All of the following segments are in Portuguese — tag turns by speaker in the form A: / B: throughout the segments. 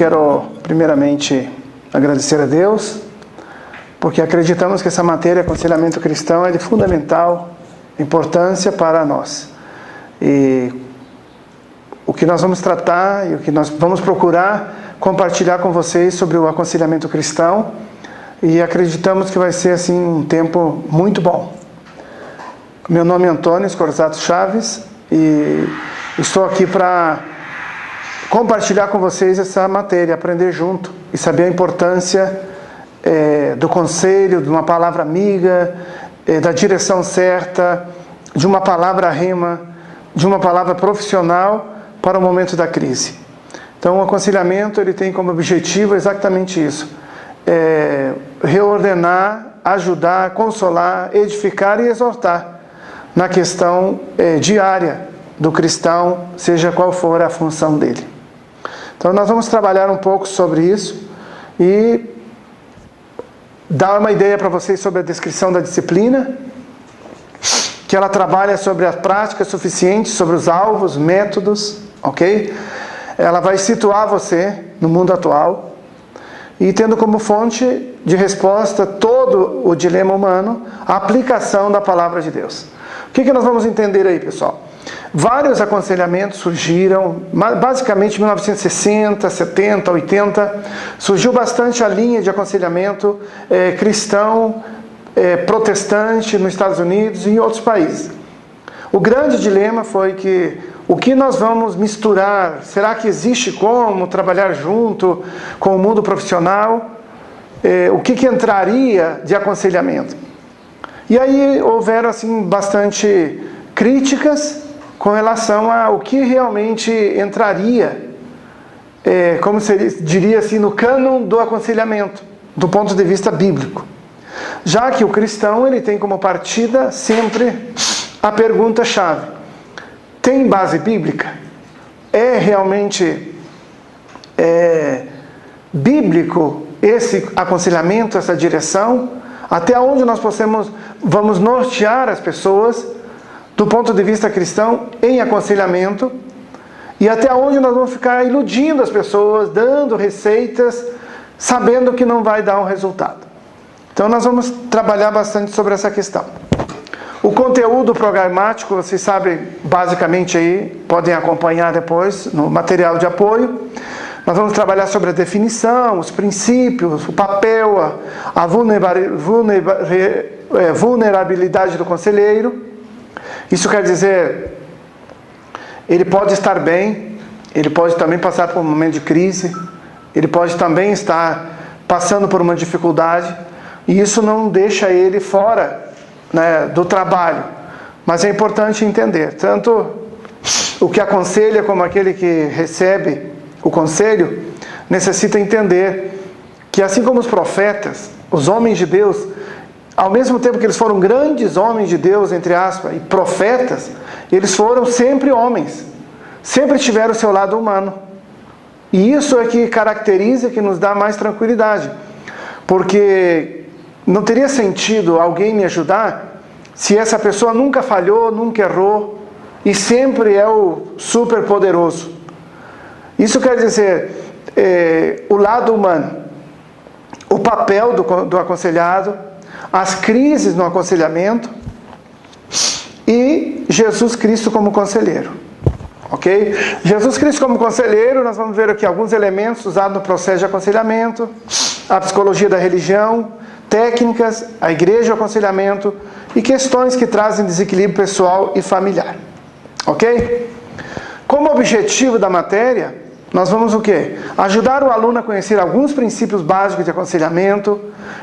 A: quero primeiramente agradecer a Deus, porque acreditamos que essa matéria, aconselhamento cristão, é de fundamental importância para nós. E o que nós vamos tratar e o que nós vamos procurar compartilhar com vocês sobre o aconselhamento cristão, e acreditamos que vai ser assim um tempo muito bom. Meu nome é Antônio Scorzato Chaves e estou aqui para compartilhar com vocês essa matéria, aprender junto e saber a importância do conselho, de uma palavra amiga, da direção certa, de uma palavra rema, de uma palavra profissional para o momento da crise. Então o aconselhamento ele tem como objetivo exatamente isso, reordenar, ajudar, consolar, edificar e exortar na questão diária do cristão, seja qual for a função dele. Então nós vamos trabalhar um pouco sobre isso e dar uma ideia para vocês sobre a descrição da disciplina, que ela trabalha sobre a prática suficiente, sobre os alvos, métodos, ok? Ela vai situar você no mundo atual e tendo como fonte de resposta todo o dilema humano, a aplicação da palavra de Deus. O que nós vamos entender aí, pessoal? Vários aconselhamentos surgiram, basicamente em 1960, 70, 80, surgiu bastante a linha de aconselhamento cristão, protestante nos Estados Unidos e em outros países. O grande dilema foi que o que nós vamos misturar? Será que existe como trabalhar junto com o mundo profissional? O que entraria de aconselhamento? E aí houveram assim, bastante críticas com relação ao que realmente entraria, como se diria assim, no cânon do aconselhamento, do ponto de vista bíblico. Já que o cristão ele tem como partida sempre a pergunta-chave: tem base bíblica? É realmente bíblico esse aconselhamento, essa direção? Até onde nós vamos nortear as pessoas do ponto de vista cristão em aconselhamento, e até onde nós vamos ficar iludindo as pessoas, dando receitas, sabendo que não vai dar um resultado. Então nós vamos trabalhar bastante sobre essa questão. O conteúdo programático, vocês sabem, basicamente aí, podem acompanhar depois no material de apoio. Nós vamos trabalhar sobre a definição, os princípios, o papel, a vulnerabilidade do conselheiro. Isso quer dizer, ele pode estar bem, ele pode também passar por um momento de crise, ele pode também estar passando por uma dificuldade, e isso não deixa ele fora, né, do trabalho. Mas é importante entender, tanto o que aconselha como aquele que recebe o conselho, necessita entender que assim como os profetas, os homens de Deus, ao mesmo tempo que eles foram grandes homens de Deus, entre aspas, e profetas, eles foram sempre homens, sempre tiveram o seu lado humano. E isso é que caracteriza, que nos dá mais tranquilidade. Porque não teria sentido alguém me ajudar se essa pessoa nunca falhou, nunca errou, e sempre é o super poderoso. Isso quer dizer, o lado humano, o papel do aconselhado, as crises no aconselhamento e Jesus Cristo como conselheiro, ok? Jesus Cristo como conselheiro, nós vamos ver aqui alguns elementos usados no processo de aconselhamento, a psicologia da religião, técnicas, a igreja de aconselhamento e questões que trazem desequilíbrio pessoal e familiar, ok? Como objetivo da matéria, nós vamos o quê? Ajudar o aluno a conhecer alguns princípios básicos de aconselhamento,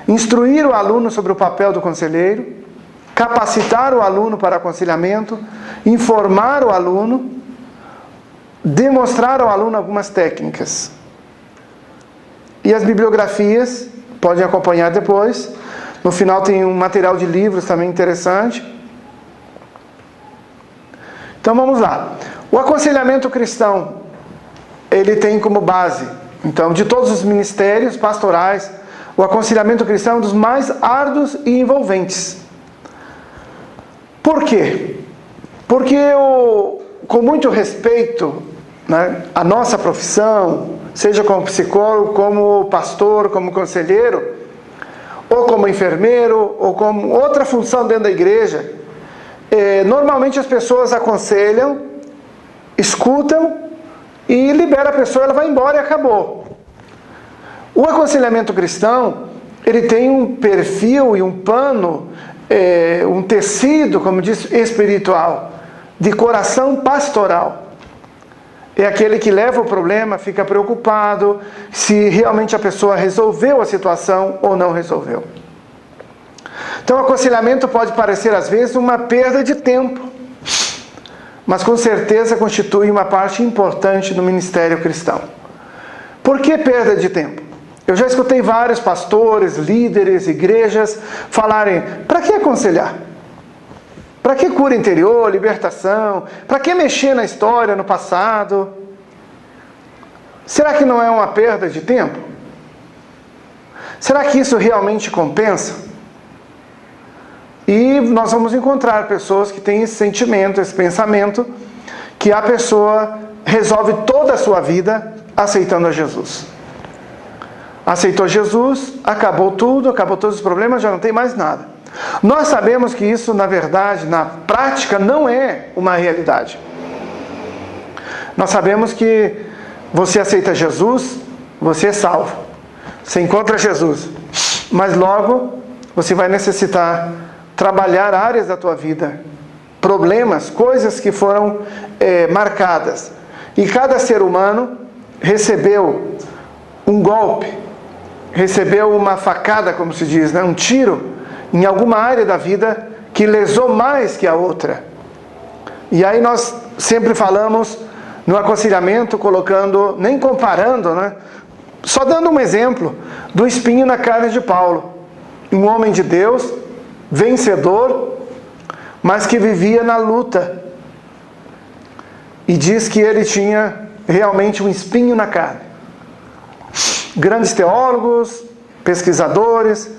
A: instruir o aluno sobre o papel do conselheiro, capacitar o aluno para aconselhamento, informar o aluno, demonstrar ao aluno algumas técnicas. E as bibliografias, podem acompanhar depois. No final tem um material de livros também interessante. Então vamos lá. O aconselhamento cristão, ele tem como base, então, de todos os ministérios pastorais, o aconselhamento cristão é um dos mais árduos e envolventes. Por quê? Porque com muito respeito, né, a nossa profissão seja como psicólogo, como pastor, como conselheiro, ou como enfermeiro, ou como outra função dentro da igreja, normalmente as pessoas aconselham, escutam e libera a pessoa, ela vai embora e acabou. O aconselhamento cristão, ele tem um perfil e um pano, um tecido, como diz, espiritual, de coração pastoral. É aquele que leva o problema, fica preocupado se realmente a pessoa resolveu a situação ou não resolveu. Então o aconselhamento pode parecer às vezes uma perda de tempo, mas com certeza constitui uma parte importante do ministério cristão. Por que perda de tempo? Eu já escutei vários pastores, líderes, igrejas falarem: para que aconselhar? Para que cura interior, libertação? Para que mexer na história, no passado? Será que não é uma perda de tempo? Será que isso realmente compensa? E nós vamos encontrar pessoas que têm esse sentimento, esse pensamento, que a pessoa resolve toda a sua vida aceitando a Jesus. Aceitou Jesus, acabou tudo, acabou todos os problemas, já não tem mais nada. Nós sabemos que isso, na verdade, na prática, não é uma realidade. Nós sabemos que você aceita Jesus, você é salvo. Você encontra Jesus. Mas logo, você vai necessitar trabalhar áreas da tua vida, problemas, coisas que foram marcadas. E cada ser humano recebeu um golpe, recebeu uma facada, como se diz, né? Um tiro, em alguma área da vida que lesou mais que a outra. E aí nós sempre falamos no aconselhamento, colocando, nem comparando, né? Só dando um exemplo do espinho na carne de Paulo. Um homem de Deus, vencedor, mas que vivia na luta. E diz que ele tinha realmente um espinho na carne. Grandes teólogos, pesquisadores,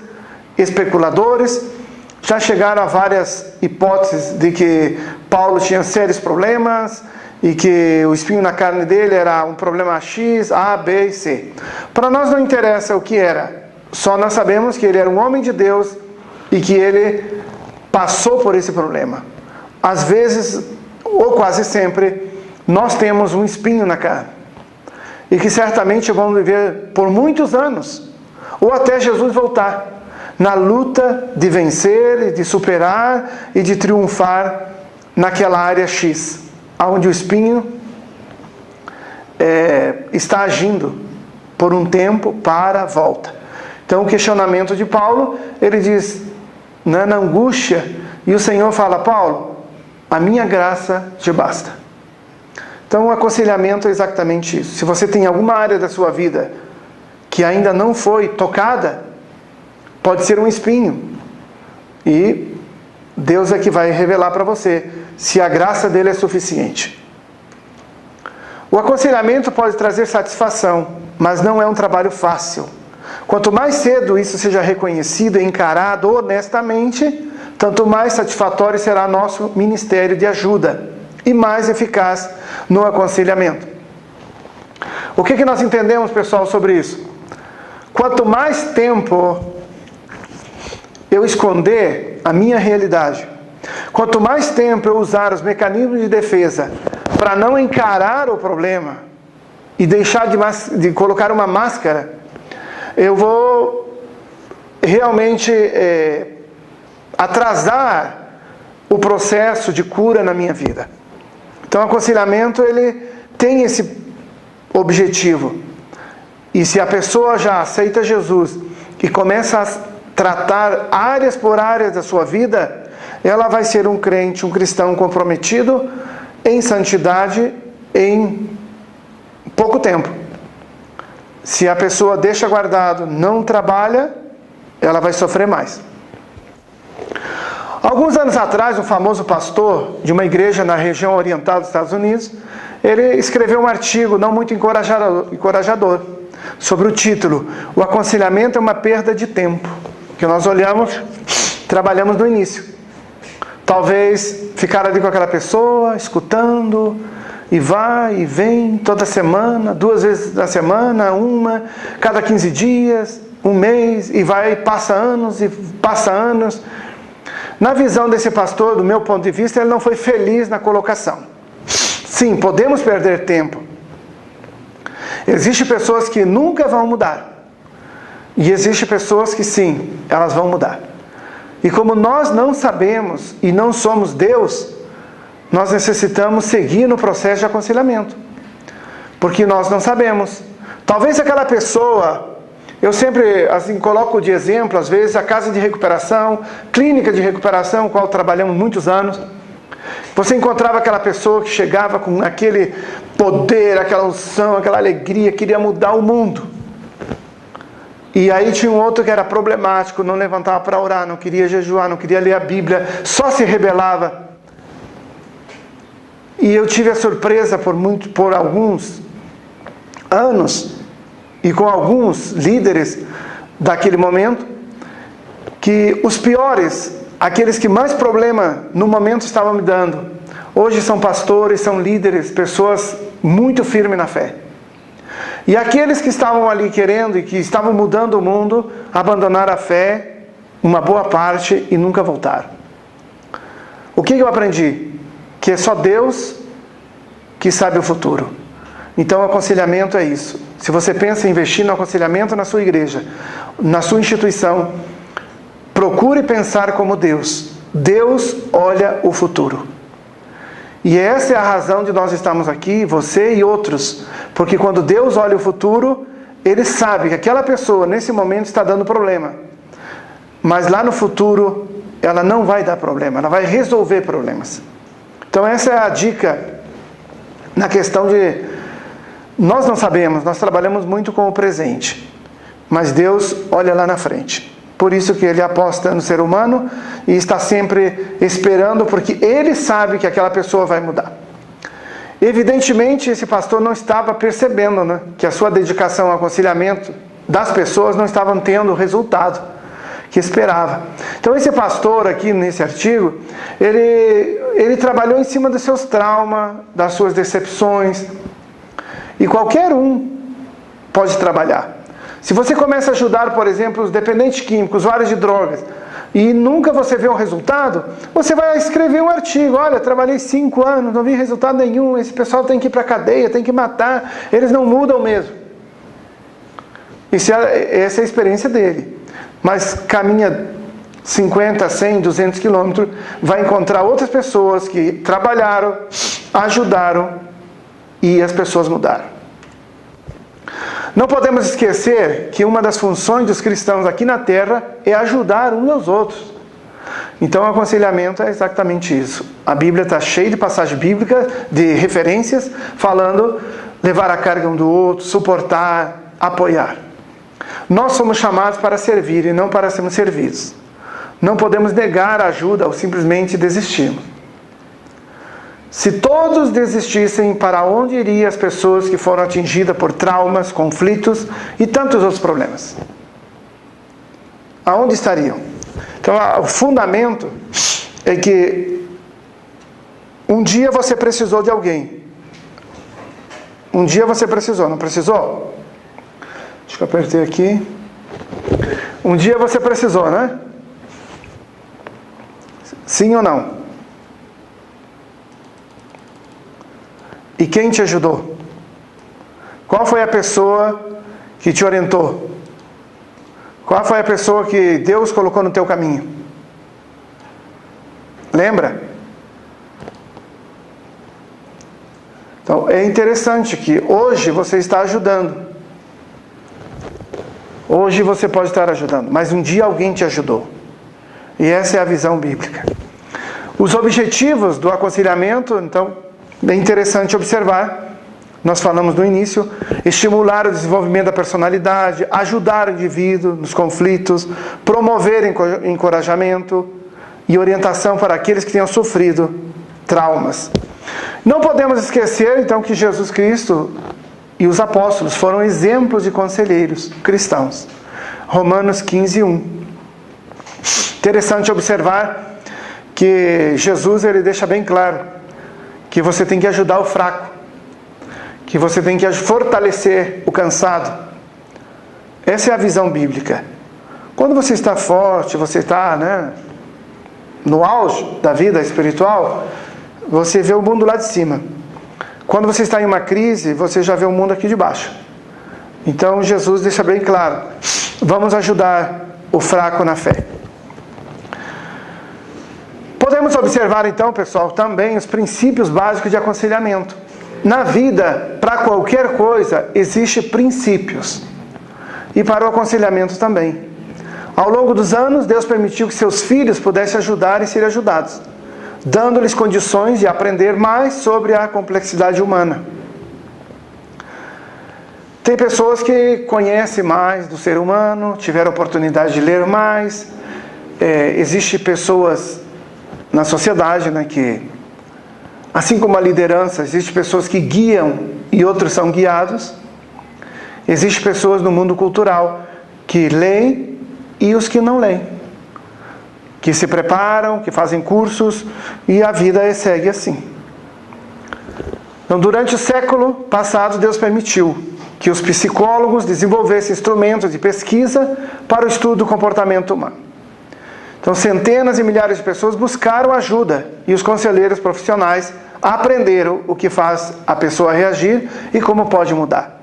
A: especuladores já chegaram a várias hipóteses de que Paulo tinha sérios problemas e que o espinho na carne dele era um problema X, A, B e C. Para nós não interessa o que era, só nós sabemos que ele era um homem de Deus e que ele passou por esse problema. Às vezes, ou quase sempre, nós temos um espinho na carne e que certamente vamos viver por muitos anos, ou até Jesus voltar, na luta de vencer, de superar e de triunfar naquela área X, onde o espinho está agindo por um tempo para a volta. Então o questionamento de Paulo, ele diz, na angústia, e o Senhor fala: Paulo, a minha graça te basta. Então o aconselhamento é exatamente isso. Se você tem alguma área da sua vida que ainda não foi tocada, pode ser um espinho. E Deus é que vai revelar para você se a graça dele é suficiente. O aconselhamento pode trazer satisfação, mas não é um trabalho fácil. Quanto mais cedo isso seja reconhecido e encarado honestamente, tanto mais satisfatório será nosso ministério de ajuda e mais eficaz no aconselhamento. O que nós entendemos, pessoal, sobre isso? Quanto mais tempo eu esconder a minha realidade, quanto mais tempo eu usar os mecanismos de defesa para não encarar o problema e deixar de colocar uma máscara, eu vou realmente atrasar o processo de cura na minha vida. Então o aconselhamento, ele tem esse objetivo. E se a pessoa já aceita Jesus e começa a tratar áreas por áreas da sua vida, ela vai ser um crente, um cristão comprometido em santidade em pouco tempo. Se a pessoa deixa guardado, não trabalha, ela vai sofrer mais. Alguns anos atrás, um famoso pastor de uma igreja na região oriental dos Estados Unidos, ele escreveu um artigo não muito encorajador sobre o título: O aconselhamento é uma perda de tempo. Que nós olhamos, trabalhamos no início. Talvez ficar ali com aquela pessoa, escutando, E vai e vem toda semana, 2 vezes na semana, uma, cada 15 dias, um mês, e vai, passa anos e passa anos. Na visão desse pastor, do meu ponto de vista, ele não foi feliz na colocação. Sim, podemos perder tempo. Existem pessoas que nunca vão mudar. E existem pessoas que sim, elas vão mudar. E como nós não sabemos e não somos Deus, nós necessitamos seguir no processo de aconselhamento. Porque nós não sabemos. Talvez aquela pessoa, eu sempre assim, coloco de exemplo, às vezes, a casa de recuperação, clínica de recuperação, com a qual trabalhamos muitos anos. Você encontrava aquela pessoa que chegava com aquele poder, aquela unção, aquela alegria, queria mudar o mundo. E aí tinha um outro que era problemático, não levantava para orar, não queria jejuar, não queria ler a Bíblia, só se rebelava. E eu tive a surpresa por alguns anos, e com alguns líderes daquele momento, que os piores, aqueles que mais problema no momento estavam me dando, hoje são pastores, são líderes, pessoas muito firmes na fé. E aqueles que estavam ali querendo e que estavam mudando o mundo, abandonaram a fé, uma boa parte, e nunca voltaram. O que eu aprendi? Que é só Deus que sabe o futuro. Então o aconselhamento é isso. Se você pensa em investir no aconselhamento na sua igreja, na sua instituição, procure pensar como Deus. Deus olha o futuro. E essa é a razão de nós estarmos aqui, você e outros. Porque quando Deus olha o futuro, Ele sabe que aquela pessoa nesse momento está dando problema. Mas lá no futuro, ela não vai dar problema, ela vai resolver problemas. Então essa é a dica na questão de... Nós não sabemos, nós trabalhamos muito com o presente. Mas Deus olha lá na frente. Por isso que Ele aposta no ser humano e está sempre esperando, porque Ele sabe que aquela pessoa vai mudar. Evidentemente, esse pastor não estava percebendo, né, que a sua dedicação ao aconselhamento das pessoas não estava tendo o resultado que esperava. Então esse pastor aqui nesse artigo, ele trabalhou em cima dos seus traumas, das suas decepções, e qualquer um pode trabalhar. Se você começa a ajudar, por exemplo, os dependentes químicos, usuários de drogas, e nunca você vê um resultado, você vai escrever um artigo, olha, trabalhei 5 anos, não vi resultado nenhum, esse pessoal tem que ir para a cadeia, tem que matar, eles não mudam mesmo. Essa é a experiência dele. Mas caminha 50, 100, 200 quilômetros, vai encontrar outras pessoas que trabalharam, ajudaram, e as pessoas mudaram. Não podemos esquecer que uma das funções dos cristãos aqui na Terra é ajudar uns aos outros. Então o aconselhamento é exatamente isso. A Bíblia está cheia de passagens bíblicas, de referências, falando levar a carga um do outro, suportar, apoiar. Nós somos chamados para servir e não para sermos servidos. Não podemos negar a ajuda ou simplesmente desistirmos. Se todos desistissem, para onde iriam as pessoas que foram atingidas por traumas, conflitos e tantos outros problemas? Aonde estariam? Então, o fundamento é que um dia você precisou de alguém. Um dia você precisou, não precisou? Acho que eu apertei aqui. Um dia você precisou, né? Sim ou não? E quem te ajudou? Qual foi a pessoa que te orientou? Qual foi a pessoa que Deus colocou no teu caminho? Lembra? Então, é interessante que hoje você está ajudando. Hoje você pode estar ajudando, mas um dia alguém te ajudou. E essa é a visão bíblica. Os objetivos do aconselhamento, então, é interessante observar, nós falamos no início, estimular o desenvolvimento da personalidade, ajudar o indivíduo nos conflitos, promover encorajamento e orientação para aqueles que tenham sofrido traumas. Não podemos esquecer, então, que Jesus Cristo e os apóstolos foram exemplos de conselheiros cristãos. Romanos 15:1. Interessante observar que Jesus ele deixa bem claro que você tem que ajudar o fraco. que você tem que fortalecer o cansado. Essa é a visão bíblica. Quando você está forte, você está, no auge da vida espiritual, você vê o mundo lá de cima. Quando você está em uma crise, você já vê o mundo aqui de baixo. Então Jesus deixa bem claro: vamos ajudar o fraco na fé. Podemos observar então, pessoal, também os princípios básicos de aconselhamento. Na vida, para qualquer coisa, existem princípios. E para o aconselhamento também. Ao longo dos anos, Deus permitiu que seus filhos pudessem ajudar e ser ajudados, dando-lhes condições de aprender mais sobre a complexidade humana. Tem pessoas que conhecem mais do ser humano, tiveram oportunidade de ler mais. Existem pessoas na sociedade, que, assim como a liderança, existem pessoas que guiam e outros são guiados. Existem pessoas no mundo cultural que leem e os que não leem, que se preparam, que fazem cursos, e a vida segue assim. Então, durante o século passado, Deus permitiu que os psicólogos desenvolvessem instrumentos de pesquisa para o estudo do comportamento humano. Então, centenas e milhares de pessoas buscaram ajuda, e os conselheiros profissionais aprenderam o que faz a pessoa reagir e como pode mudar.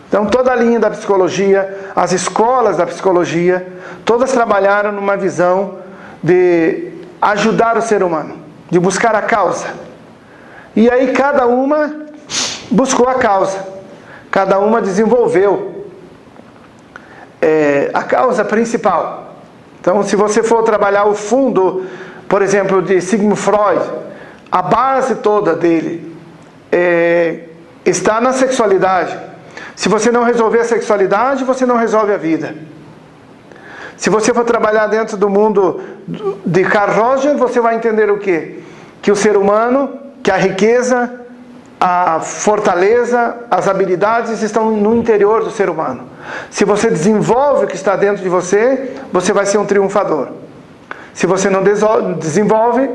A: Então, toda a linha da psicologia, as escolas da psicologia, todas trabalharam numa visão de ajudar o ser humano, de buscar a causa. E aí cada uma buscou a causa, cada uma desenvolveu a causa principal. Então, se você for trabalhar o fundo, por exemplo, de Sigmund Freud, a base toda dele está na sexualidade. Se você não resolver a sexualidade, você não resolve a vida. Se você for trabalhar dentro do mundo de Carl Rogers, você vai entender o quê? Que o ser humano, que a riqueza, a fortaleza, as habilidades estão no interior do ser humano. Se você desenvolve o que está dentro de você, você vai ser um triunfador. Se você não desenvolve,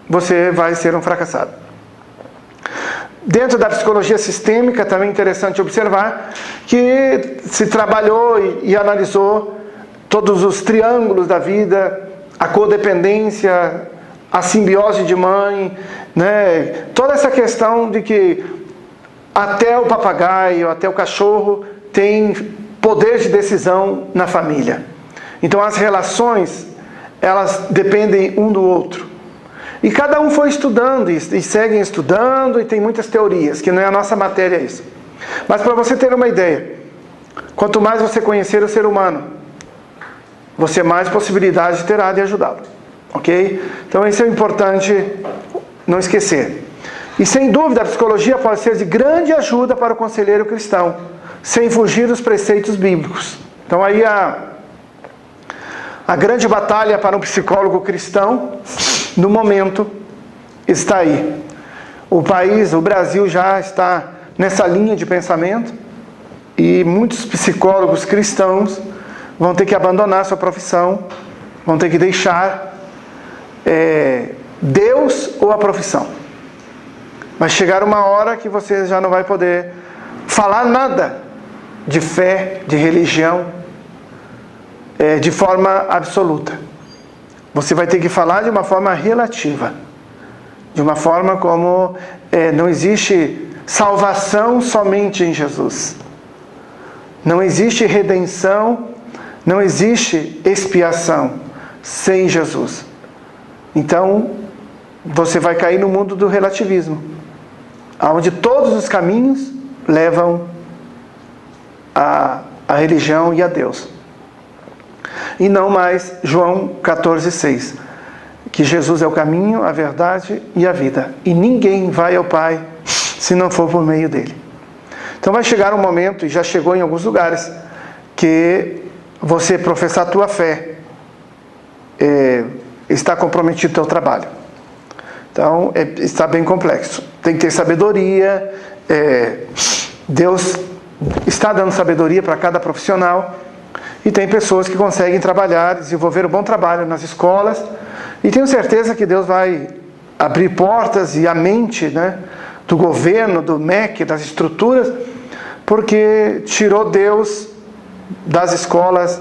A: você vai ser um fracassado. Dentro da psicologia sistêmica, também é interessante observar que se trabalhou e analisou todos os triângulos da vida, a codependência, a simbiose de mãe, toda essa questão de que até o papagaio, até o cachorro tem poder de decisão na família. Então as relações, elas dependem um do outro. E cada um foi estudando e seguem estudando, e tem muitas teorias, que não é a nossa matéria isso. Mas para você ter uma ideia, quanto mais você conhecer o ser humano, você mais possibilidade terá de ajudá-lo. Ok? Então isso é importante não esquecer. E sem dúvida a psicologia pode ser de grande ajuda para o conselheiro cristão, sem fugir dos preceitos bíblicos. Então aí a grande batalha para um psicólogo cristão, no momento, está aí. O Brasil já está nessa linha de pensamento, e muitos psicólogos cristãos vão ter que abandonar sua profissão, vão ter que deixar Deus ou a profissão. Vai chegar uma hora que você já não vai poder falar nada de fé, de religião, de forma absoluta. Você vai ter que falar de uma forma relativa, de uma forma como não existe salvação somente em Jesus, não existe redenção, não existe expiação sem Jesus. Então você vai cair no mundo do relativismo, onde todos os caminhos levam a religião e a Deus. E não mais João 14,6, que Jesus é o caminho, a verdade e a vida, e ninguém vai ao Pai se não for por meio dele. Então vai chegar um momento, e já chegou em alguns lugares, que você professar a tua fé está comprometido o teu trabalho. Então está bem complexo, tem que ter sabedoria. Deus está dando sabedoria para cada profissional, e tem pessoas que conseguem trabalhar, desenvolver um bom trabalho nas escolas, e tenho certeza que Deus vai abrir portas, e a mente do governo, do MEC, das estruturas, porque tirou Deus das escolas,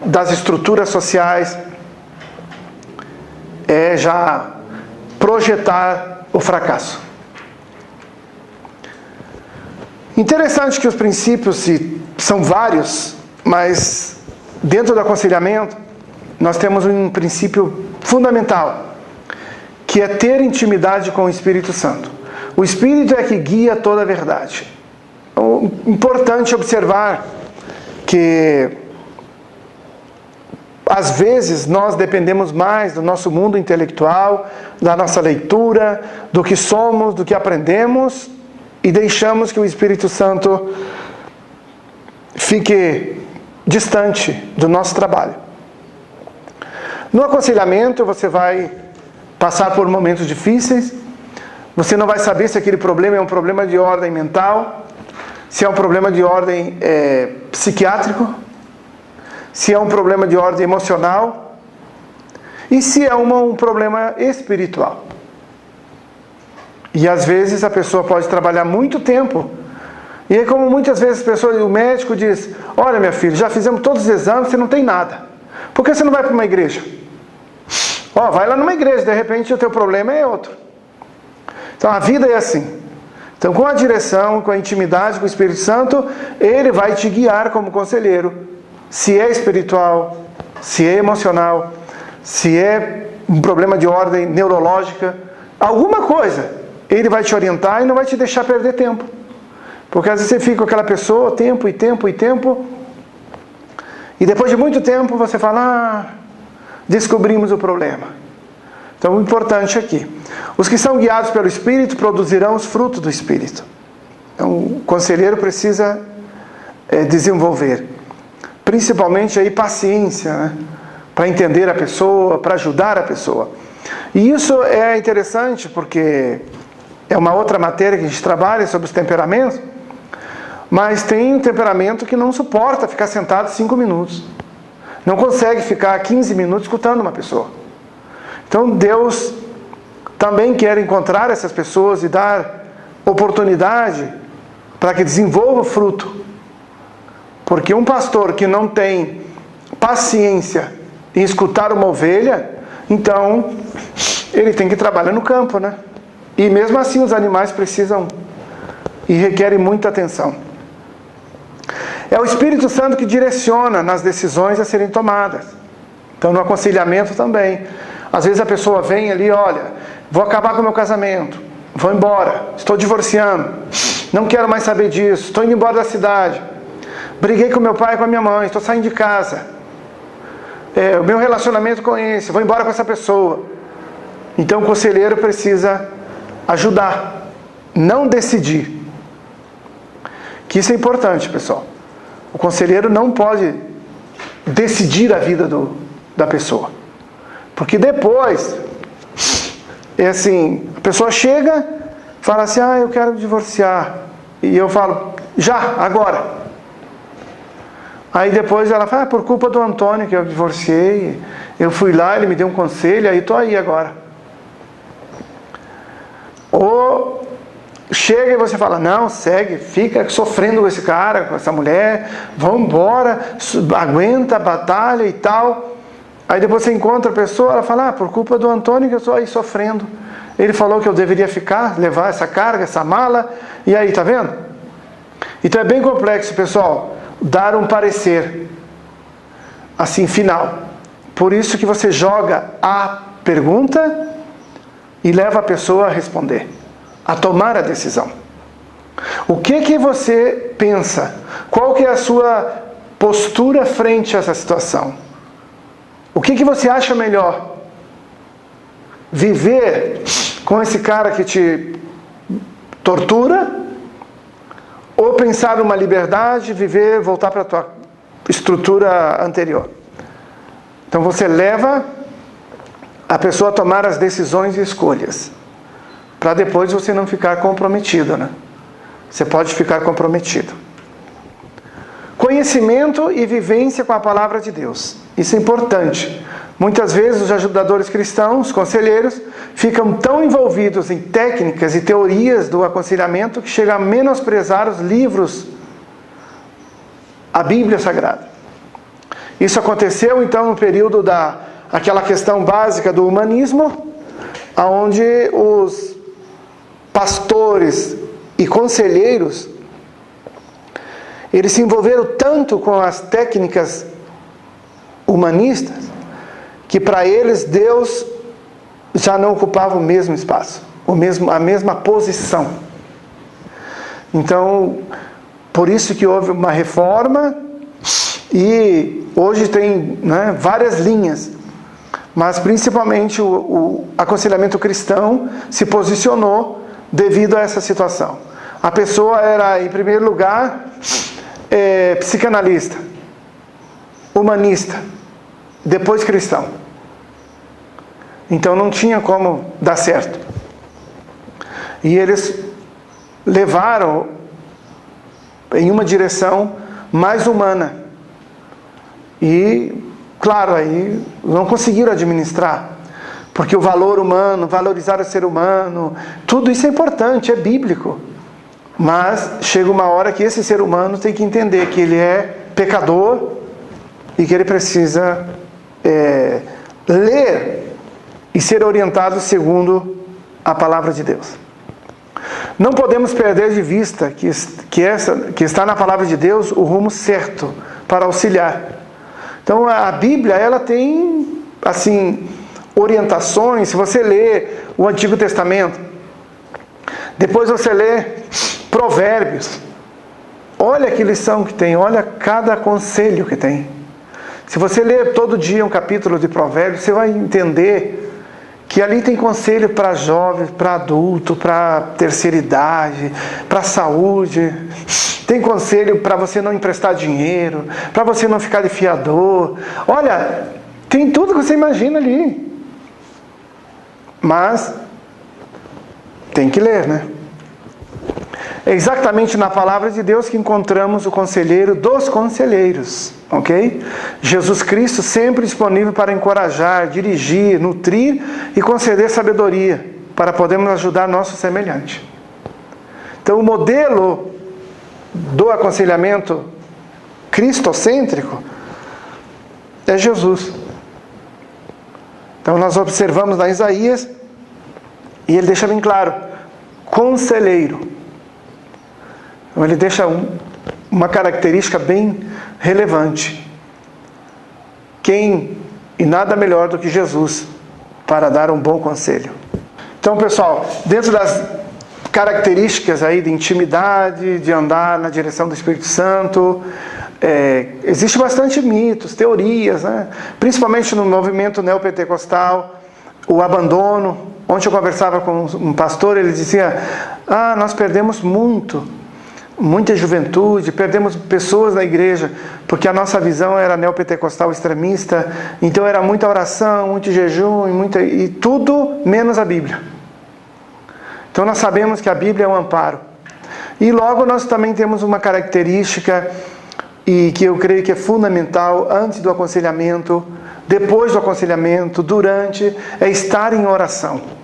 A: das estruturas sociais, é já projetar o fracasso. Interessante que os princípios são vários, mas dentro do aconselhamento nós temos um princípio fundamental, que é ter intimidade com o Espírito Santo. O Espírito é que guia toda a verdade. Então, importante observar que às vezes nós dependemos mais do nosso mundo intelectual, da nossa leitura, do que somos, do que aprendemos, e deixamos que o Espírito Santo fique distante do nosso trabalho. No aconselhamento você vai passar por momentos difíceis, você não vai saber se aquele problema é um problema de ordem mental, se é um problema de ordem psiquiátrico, se é um problema de ordem emocional e se é um problema espiritual. E às vezes a pessoa pode trabalhar muito tempo, e é como muitas vezes o médico diz: olha, minha filha, já fizemos todos os exames, você não tem nada, por que você não vai para uma igreja? Vai lá numa igreja, de repente o teu problema é outro. Então a vida é assim. Então, com a direção, com a intimidade com o Espírito Santo, Ele vai te guiar como conselheiro, se é espiritual, se é emocional, se é um problema de ordem neurológica, alguma coisa, Ele vai te orientar e não vai te deixar perder tempo. Porque às vezes você fica com aquela pessoa, tempo, e depois de muito tempo você fala: descobrimos o problema. Então, o importante aqui: os que são guiados pelo Espírito produzirão os frutos do Espírito. Então, o conselheiro precisa desenvolver, principalmente aí paciência, né? Para entender a pessoa, para ajudar a pessoa. E isso é interessante porque é uma outra matéria que a gente trabalha sobre os temperamentos, mas tem um temperamento que não suporta ficar sentado 5 minutos. Não consegue ficar 15 minutos escutando uma pessoa. Então Deus também quer encontrar essas pessoas e dar oportunidade para que desenvolva fruto. Porque um pastor que não tem paciência em escutar uma ovelha, então ele tem que trabalhar no campo, né? E mesmo assim os animais precisam e requerem muita atenção. É o Espírito Santo que direciona nas decisões a serem tomadas. Então no aconselhamento também. Às vezes a pessoa vem ali: olha, vou acabar com o meu casamento, vou embora, estou divorciando, não quero mais saber disso, estou indo embora da cidade, briguei com meu pai e com a minha mãe, estou saindo de casa, o meu relacionamento com esse, vou embora com essa pessoa. Então o conselheiro precisa ajudar, não decidir. Que isso é importante, pessoal. O conselheiro não pode decidir a vida da pessoa. Porque depois, é assim, a pessoa chega, fala assim: eu quero divorciar. E eu falo: já, agora. Aí depois ela fala: por culpa do Antônio que eu divorciei, eu fui lá, ele me deu um conselho, aí estou aí agora. Ou chega e você fala: não, segue, fica sofrendo com esse cara, com essa mulher, vão embora, aguenta a batalha e tal. Aí depois você encontra a pessoa, ela fala: por culpa do Antônio que eu estou aí sofrendo. Ele falou que eu deveria ficar, levar essa carga, essa mala, e aí, tá vendo? Então é bem complexo, pessoal, dar um parecer assim, final. Por isso que você joga a pergunta e leva a pessoa a responder, a tomar a decisão. O que você pensa? Qual que é a sua postura frente a essa situação? O que você acha melhor? Viver com esse cara que te tortura? Ou pensar numa liberdade, viver, voltar para a tua estrutura anterior? Então você leva a pessoa a tomar as decisões e escolhas, para depois você não ficar comprometido, né? Você pode ficar comprometido. Conhecimento e vivência com a palavra de Deus. Isso é importante. Muitas vezes os ajudadores cristãos, conselheiros, ficam tão envolvidos em técnicas e teorias do aconselhamento que chegam a menosprezar os livros, a Bíblia Sagrada. Isso aconteceu então no período aquela questão básica do humanismo, onde os pastores e conselheiros, eles se envolveram tanto com as técnicas humanistas, que para eles Deus já não ocupava o mesmo espaço, a mesma posição. Então, por isso que houve uma reforma, e hoje tem, né, várias linhas, mas principalmente o aconselhamento cristão se posicionou devido a essa situação. A pessoa era, em primeiro lugar, psicanalista, humanista, depois cristão. Então não tinha como dar certo. E eles levaram em uma direção mais humana. E, claro, aí não conseguiram administrar. Porque o valor humano, valorizar o ser humano, tudo isso é importante, é bíblico. Mas chega uma hora que esse ser humano tem que entender que ele é pecador e que ele precisa ler e ser orientado segundo a palavra de Deus. Não podemos perder de vista que está na palavra de Deus o rumo certo para auxiliar. Então a Bíblia, ela tem assim orientações. Se você lê o Antigo Testamento, depois você lê Provérbios, olha que lição que tem, olha cada conselho que tem. Se você ler todo dia um capítulo de Provérbios, você vai entender que ali tem conselho para jovens, para adulto, para terceira idade, para saúde. Tem conselho para você não emprestar dinheiro, para você não ficar de fiador. Olha, tem tudo que você imagina ali. Mas tem que ler, né? É exatamente na palavra de Deus que encontramos o conselheiro dos conselheiros, ok? Jesus Cristo sempre disponível para encorajar, dirigir, nutrir e conceder sabedoria para podermos ajudar nosso semelhante. Então o modelo do aconselhamento cristocêntrico é Jesus. Então nós observamos na Isaías, e ele deixa bem claro, conselheiro. Então ele deixa uma característica bem relevante. Quem e nada melhor do que Jesus para dar um bom conselho. Então, pessoal, dentro das características aí de intimidade, de andar na direção do Espírito Santo, existe bastante mitos, teorias, né? Principalmente no movimento neopentecostal, o abandono. Ontem eu conversava com um pastor, ele dizia: nós perdemos muita juventude, perdemos pessoas na igreja, porque a nossa visão era neopentecostal extremista, então era muita oração, muito jejum, e tudo menos a Bíblia. Então nós sabemos que a Bíblia é um amparo. E logo nós também temos uma característica, e que eu creio que é fundamental, antes do aconselhamento, depois do aconselhamento, durante, é estar em oração.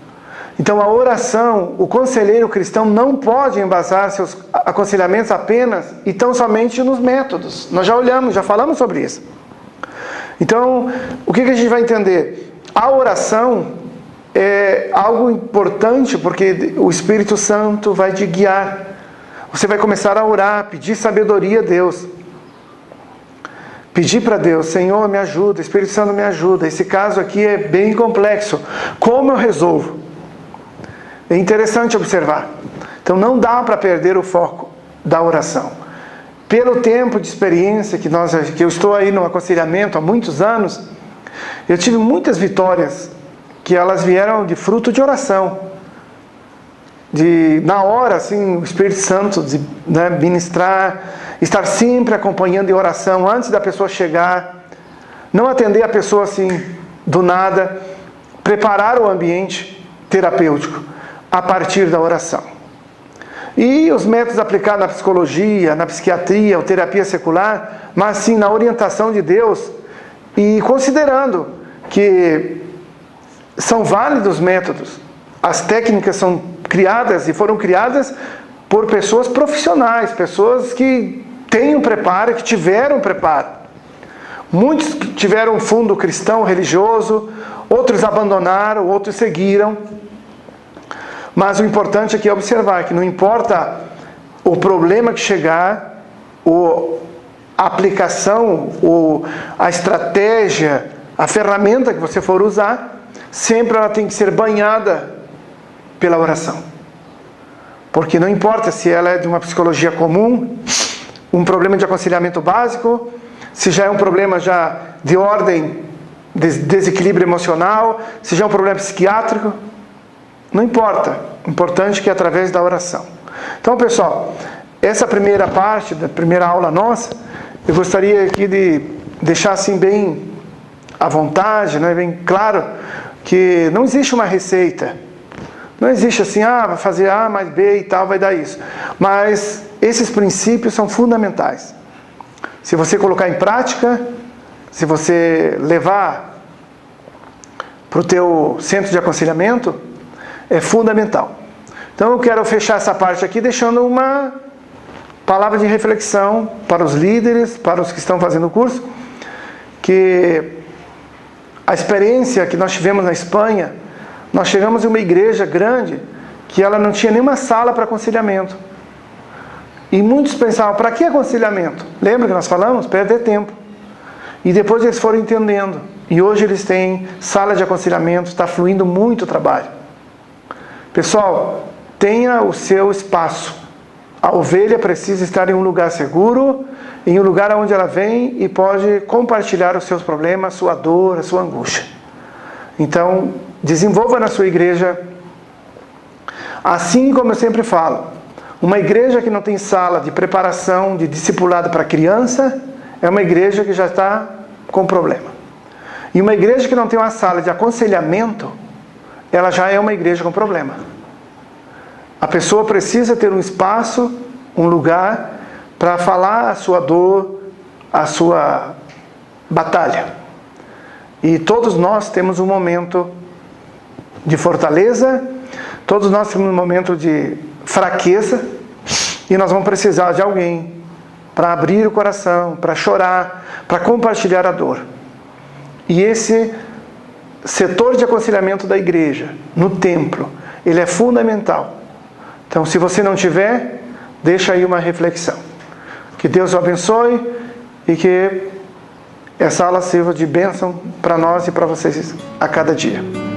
A: Então a oração, o conselheiro cristão não pode embasar seus aconselhamentos apenas e tão somente nos métodos. Nós já falamos sobre isso. Então, o que a gente vai entender? A oração é algo importante, porque o Espírito Santo vai te guiar. Você vai começar a orar, pedir sabedoria a Deus. Pedir para Deus: Senhor, me ajuda, Espírito Santo, me ajuda. Esse caso aqui é bem complexo. Como eu resolvo? É interessante observar. Então não dá para perder o foco da oração. Pelo tempo de experiência que eu estou aí no aconselhamento há muitos anos, eu tive muitas vitórias que elas vieram de fruto de oração. Na hora, assim, o Espírito Santo ministrar, estar sempre acompanhando em oração antes da pessoa chegar, não atender a pessoa assim do nada, preparar o ambiente terapêutico a partir da oração. E os métodos aplicados na psicologia, na psiquiatria, ou terapia secular, mas sim na orientação de Deus, e considerando que são válidos métodos. As técnicas são criadas e foram criadas por pessoas profissionais, pessoas que têm um preparo, que tiveram preparo. Muitos tiveram um fundo cristão, religioso, outros abandonaram, outros seguiram. Mas o importante aqui é observar que não importa o problema que chegar, a aplicação, a estratégia, a ferramenta que você for usar, sempre ela tem que ser banhada pela oração. Porque não importa se ela é de uma psicologia comum, um problema de aconselhamento básico, se já é um problema já de ordem de desequilíbrio emocional, se já é um problema psiquiátrico, não importa. O importante é que é através da oração. Então, pessoal, essa primeira parte da primeira aula nossa, eu gostaria aqui de deixar assim bem à vontade, né, bem claro, que não existe uma receita. Não existe assim, vai fazer A mais B e tal, vai dar isso. Mas esses princípios são fundamentais. Se você colocar em prática, se você levar para o teu centro de aconselhamento, é fundamental. Então eu quero fechar essa parte aqui deixando uma palavra de reflexão para os líderes, para os que estão fazendo o curso, que a experiência que nós tivemos na Espanha, nós chegamos em uma igreja grande que ela não tinha nenhuma sala para aconselhamento. E muitos pensavam, para que aconselhamento? Lembra que nós falamos? Perder tempo. E depois eles foram entendendo. E hoje eles têm sala de aconselhamento, está fluindo muito o trabalho. Pessoal, tenha o seu espaço. A ovelha precisa estar em um lugar seguro, em um lugar onde ela vem e pode compartilhar os seus problemas, a sua dor, a sua angústia. Então, desenvolva na sua igreja, assim como eu sempre falo, uma igreja que não tem sala de preparação, de discipulado para criança, é uma igreja que já está com problema. E uma igreja que não tem uma sala de aconselhamento, ela já é uma igreja com problema. A pessoa precisa ter um espaço, um lugar, para falar a sua dor, a sua batalha. E todos nós temos um momento de fortaleza, todos nós temos um momento de fraqueza, e nós vamos precisar de alguém para abrir o coração, para chorar, para compartilhar a dor. E esse setor de aconselhamento da igreja, no templo, ele é fundamental. Então, se você não tiver, deixa aí uma reflexão. Que Deus o abençoe e que essa aula sirva de bênção para nós e para vocês a cada dia.